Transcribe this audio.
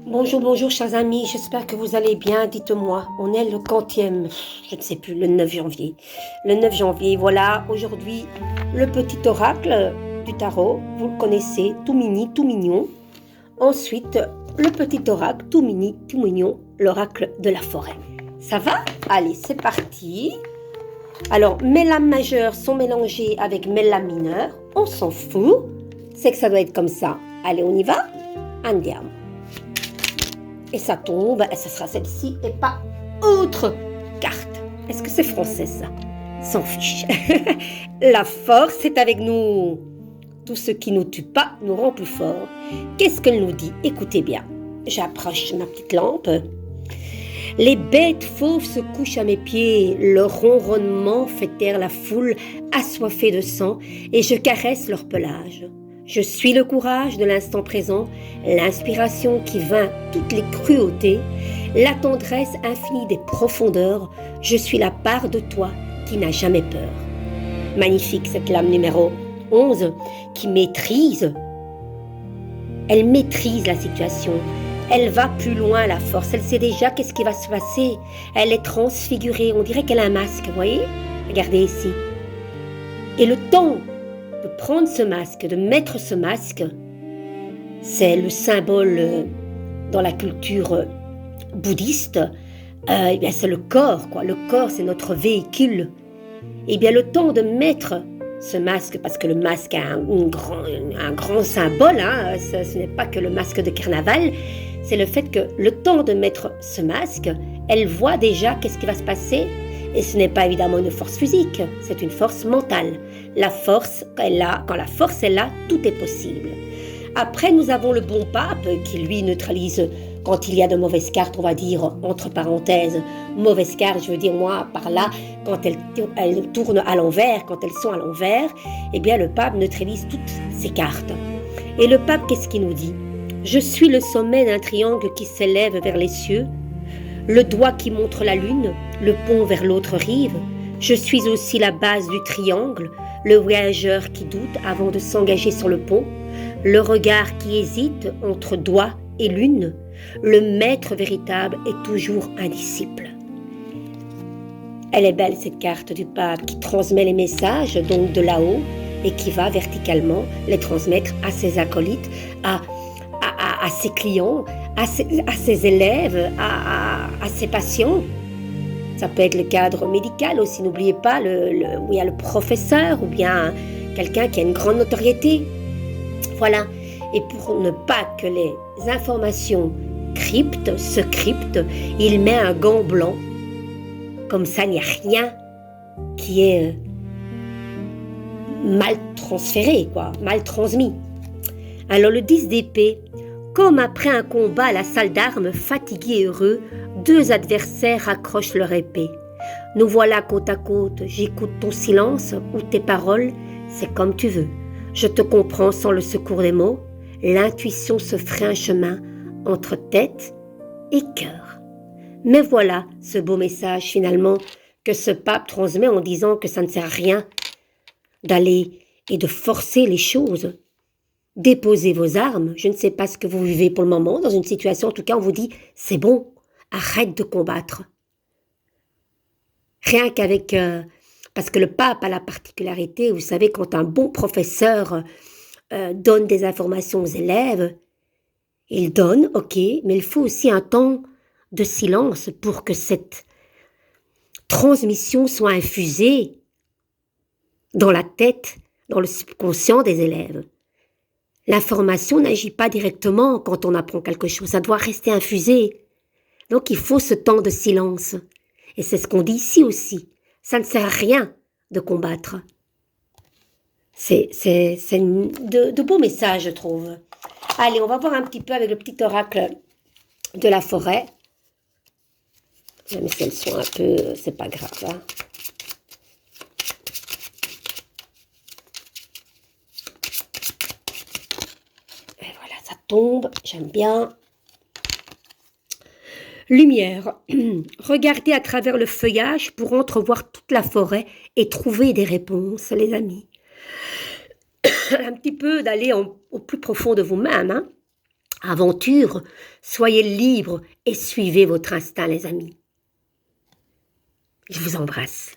Bonjour, bonjour chers amis, j'espère que vous allez bien, dites-moi, on est le quantième, je ne sais plus, le 9 janvier. Le 9 janvier, voilà, aujourd'hui, le petit oracle du tarot, vous le connaissez, tout mini, tout mignon. Ensuite, le petit oracle, tout mini, tout mignon, l'oracle de la forêt. Ça va? Allez, c'est parti. Alors, mes lames majeures sont mélangées avec mes lames mineures, on s'en fout, c'est que ça doit être comme ça. Allez, on y va? Andiamo. Et ça tombe, et ça sera celle-ci et pas autre carte. Est-ce que c'est français ça? S'en fiche. La force est avec nous. Tout ce qui nous tue pas nous rend plus forts. Qu'est-ce qu'elle nous dit? Écoutez bien. J'approche ma petite lampe. Les bêtes fauves se couchent à mes pieds. Leur ronronnement fait taire la foule assoiffée de sang et je caresse leur pelage. Je suis le courage de l'instant présent, l'inspiration qui vainc toutes les cruautés, la tendresse infinie des profondeurs. Je suis la part de toi qui n'a jamais peur. Magnifique cette lame numéro 11 qui maîtrise. Elle maîtrise la situation. Elle va plus loin, la force. Elle sait déjà qu'est-ce qui va se passer. Elle est transfigurée. On dirait qu'elle a un masque, vous voyez? Regardez ici. Et le temps de prendre ce masque, de mettre ce masque, c'est le symbole dans la culture bouddhiste, eh bien c'est le corps, quoi. Le corps, c'est notre véhicule. Eh bien, le temps de mettre ce masque, parce que le masque a un grand symbole, hein, ce n'est pas que le masque de carnaval, c'est le fait que le temps de mettre ce masque, elle voit déjà qu'est-ce qui va se passer. Et ce n'est pas évidemment une force physique, c'est une force mentale. La force, quand la force est là, tout est possible. Après, nous avons le bon pape qui, lui, neutralise quand il y a de mauvaises cartes, on va dire, entre parenthèses, mauvaises cartes, je veux dire, moi, par là, quand elles tournent à l'envers, quand elles sont à l'envers, eh bien, le pape neutralise toutes ces cartes. Et le pape, qu'est-ce qu'il nous dit? Je suis le sommet d'un triangle qui s'élève vers les cieux, le doigt qui montre la lune, le pont vers l'autre rive. Je suis aussi la base du triangle, le voyageur qui doute avant de s'engager sur le pont, le regard qui hésite entre doigt et lune. Le maître véritable est toujours un disciple. Elle est belle cette carte du pape qui transmet les messages donc de là-haut et qui va verticalement les transmettre à ses acolytes, à ses clients, à ses élèves, à ses patients. Ça peut être le cadre médical aussi, n'oubliez pas, où il y a le professeur ou bien quelqu'un qui a une grande notoriété. Voilà. Et pour ne pas que les informations se cryptent, il met un gant blanc. Comme ça, il n'y a rien qui est mal transféré, quoi, mal transmis. Alors le 10 d'épée, comme après un combat à la salle d'armes, fatigués et heureux, deux adversaires accrochent leur épée. Nous voilà côte à côte, j'écoute ton silence ou tes paroles, c'est comme tu veux. Je te comprends sans le secours des mots, l'intuition se ferait un chemin entre tête et cœur. Mais voilà ce beau message finalement que ce pape transmet en disant que ça ne sert à rien d'aller et de forcer les choses. Déposez vos armes, je ne sais pas ce que vous vivez pour le moment, dans une situation, en tout cas, on vous dit, c'est bon, arrête de combattre. Rien qu'avec, parce que le pape a la particularité, vous savez, quand un bon professeur donne des informations aux élèves, il donne, ok, mais il faut aussi un temps de silence pour que cette transmission soit infusée dans la tête, dans le subconscient des élèves. L'information n'agit pas directement quand on apprend quelque chose, ça doit rester infusé. Donc il faut ce temps de silence. Et c'est ce qu'on dit ici aussi. Ça ne sert à rien de combattre. C'est de beaux messages, je trouve. Allez, on va voir un petit peu avec le petit oracle de la forêt. Même si elles sont un peu... c'est pas grave, hein. Tombe, j'aime bien. Lumière. Regardez à travers le feuillage pour entrevoir toute la forêt et trouver des réponses, les amis. Un petit peu d'aller au plus profond de vous-même, hein. aventure, soyez libres et suivez votre instinct, les amis. Je vous embrasse.